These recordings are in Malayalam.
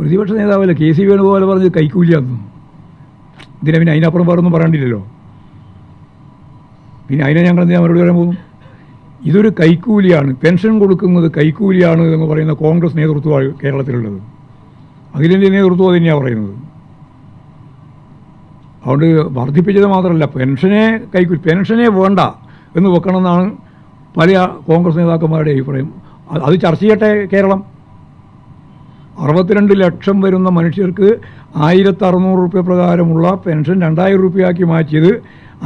പ്രതിപക്ഷ നേതാവല്ല കെ സി വേണുഗോപാൽ പറഞ്ഞത് കൈക്കൂലിയാന്നു. ഇതിനെ പിന്നെ അതിനപ്പുറം വേറൊന്നും പറയാണ്ടില്ലല്ലോ. പിന്നെ അതിനെ ഞങ്ങൾ എന്തിനാ മറുപടി പറയാൻ പോകുന്നു? ഇതൊരു കൈക്കൂലിയാണ്, പെൻഷൻ കൊടുക്കുന്നത് കൈക്കൂലിയാണ് എന്ന് പറയുന്ന കോൺഗ്രസ് നേതൃത്വമാണ് കേരളത്തിലുള്ളത്. അഖിലേന്ത്യാ നേതൃത്വം അത് തന്നെയാണ് പറയുന്നത്. അതുകൊണ്ട് വർദ്ധിപ്പിച്ചത് മാത്രമല്ല, പെൻഷനെ വേണ്ട എന്ന് വെക്കണമെന്നാണ് പല കോൺഗ്രസ് നേതാക്കന്മാരുടെ അഭിപ്രായം. അത് ചർച്ച ചെയ്യട്ടെ കേരളം. 62 ലക്ഷം വരുന്ന മനുഷ്യർക്ക് 1600 രൂപ പ്രകാരമുള്ള പെൻഷൻ 2000 രൂപയാക്കി മാറ്റിയത്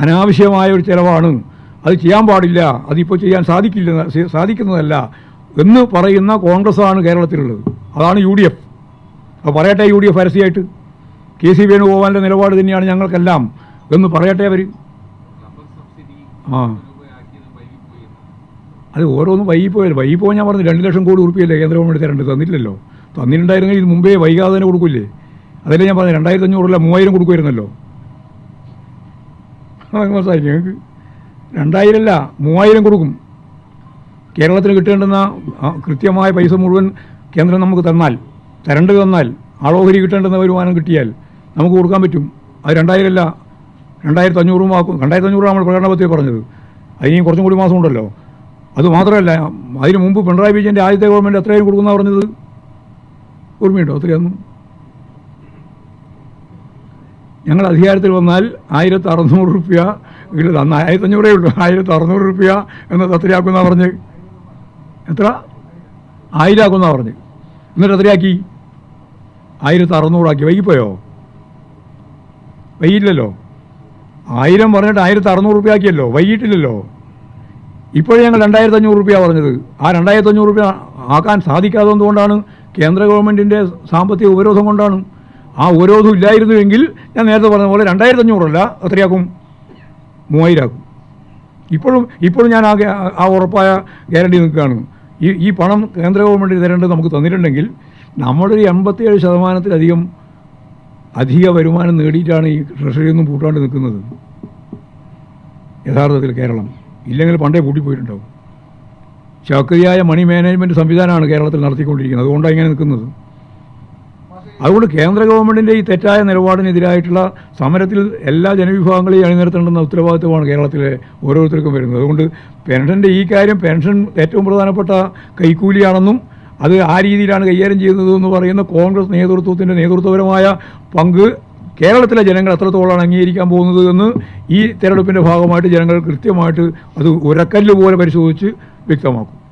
അനാവശ്യമായ ഒരു ചിലവാണ്, അത് ചെയ്യാൻ പാടില്ല, അതിപ്പോൾ ചെയ്യാൻ സാധിക്കുന്നതല്ല എന്ന് പറയുന്ന കോൺഗ്രസ്സാണ് കേരളത്തിലുള്ളത്. അതാണ് UDF. അപ്പോൾ പറയട്ടെ UDF പരസ്യമായിട്ട് കെ സി വേണുഗോപാലിൻ്റെ നിലപാട് തന്നെയാണ് ഞങ്ങൾക്കെല്ലാം എന്ന് പറയട്ടെ അവർ. അത് ഓരോന്നും വൈകിപ്പോയാൽ ഞാൻ പറഞ്ഞു 2 ലക്ഷം കോടി ഉറുപ്പിയല്ലേ കേന്ദ്ര ഗവൺമെൻറ് തരേണ്ടത്, തന്നില്ലല്ലോ. തന്നിട്ടുണ്ടായിരുന്നെങ്കിൽ ഇത് മുമ്പേ വൈകാതെ തന്നെ കൊടുക്കില്ലേ? അതല്ലേ ഞാൻ പറഞ്ഞു 2500 3000 കൊടുക്കുമായിരുന്നല്ലോ. മനസ്സിലായി ഞങ്ങൾക്ക്? 2000 അല്ല 3000 കൊടുക്കും. കേരളത്തിന് കിട്ടേണ്ടുന്ന കൃത്യമായ പൈസ മുഴുവൻ കേന്ദ്രം നമുക്ക് തന്നാൽ ആളോഹരി കിട്ടേണ്ടുന്ന വരുമാനം കിട്ടിയാൽ നമുക്ക് കൊടുക്കാൻ പറ്റും. അത് 2000 അല്ല 2500 ആക്കും. 2500 നമ്മൾ പ്രകടന പത്രിക പറഞ്ഞത്. അതിന് കുറച്ചും കൂടി മാസം ഉണ്ടല്ലോ. അത് മാത്രമല്ല, അതിന് മുമ്പ് പിണറായി വിജയൻ്റെ ആദ്യത്തെ ഗവൺമെൻറ് എത്രയും കൊടുക്കുന്ന പറഞ്ഞത് ഓർമ്മയുണ്ടോ? അത്രയൊന്നും. ഞങ്ങൾ അധികാരത്തിൽ വന്നാൽ 1600 രൂപ അന്ന് 1500 ഉള്ളൂ, 1600 രൂപ എന്നത് എത്രയാക്കുന്ന പറഞ്ഞ്, എത്ര 1000 ആക്കുന്ന പറഞ്ഞ്. എന്നിട്ട് എത്രയാക്കി? 1600 ആക്കി. വൈകിപ്പോയോ? വൈകിട്ടില്ലല്ലോ. 1000 പറഞ്ഞിട്ട് 1600 രൂപ ആക്കിയല്ലോ, വൈകിട്ടില്ലല്ലോ. ഇപ്പോഴേ ഞങ്ങൾ 2500 രൂപ പറഞ്ഞത്. ആ 2500 രൂപ ആക്കാൻ സാധിക്കാത്തതുകൊണ്ടാണ്, കേന്ദ്ര ഗവൺമെൻറ്റിൻ്റെ സാമ്പത്തിക ഉപരോധം കൊണ്ടാണ്. ആ ഉപരോധം ഇല്ലായിരുന്നുവെങ്കിൽ ഞാൻ നേരത്തെ പറഞ്ഞ പോലെ 2500 അല്ല, എത്രയാക്കും? 3000 ആക്കും. ഇപ്പോഴും ഞാൻ ആ ഉറപ്പായ ഗ്യാരണ്ടി നിൽക്കുകയാണ്. ഈ പണം കേന്ദ്ര ഗവൺമെൻറ് തരേണ്ടത് നമുക്ക് തന്നിട്ടുണ്ടെങ്കിൽ നമ്മളൊരു 87% അധിക വരുമാനം നേടിയിട്ടാണ് ഈ ട്രഷറിയൊന്നും പൂട്ടാണ്ട് നിൽക്കുന്നത് യഥാർത്ഥത്തിൽ കേരളം. ഇല്ലെങ്കിൽ പണ്ടേ പൂട്ടിപ്പോയിട്ടുണ്ടാവും. ശാക്രിയായ മണി മാനേജ്മെൻറ്റ് സംവിധാനമാണ് കേരളത്തിൽ നടത്തിക്കൊണ്ടിരിക്കുന്നത്. അതുകൊണ്ടാണ് ഇങ്ങനെ നിൽക്കുന്നത്. അതുകൊണ്ട് കേന്ദ്ര ഗവൺമെൻറ്റിൻ്റെ ഈ തെറ്റായ നിലപാടിനെതിരായിട്ടുള്ള സമരത്തിൽ എല്ലാ ജനവിഭാഗങ്ങളെയും അണിനിരത്തേണ്ടുന്ന ഉത്തരവാദിത്വമാണ് കേരളത്തിലെ ഓരോരുത്തർക്കും വരുന്നത്. അതുകൊണ്ട് പെൻഷൻ്റെ ഈ കാര്യം, പെൻഷൻ ഏറ്റവും പ്രധാനപ്പെട്ട കൈക്കൂലിയാണെന്നും അത് ആ രീതിയിലാണ് കൈകാര്യം ചെയ്യുന്നതെന്ന് പറയുന്ന കോൺഗ്രസ് നേതൃത്വത്തിൻ്റെ നേതൃത്വപരമായ പങ്ക് കേരളത്തിലെ ജനങ്ങൾ എത്രത്തോളമാണ് അംഗീകരിക്കാൻ പോകുന്നത് എന്ന് ഈ തെരഞ്ഞെടുപ്പിൻ്റെ ഭാഗമായിട്ട് ജനങ്ങൾ കൃത്യമായിട്ട് അത് ഉരക്കല്ല് പോലെ പരിശോധിച്ച് വ്യക്തമാക്കും.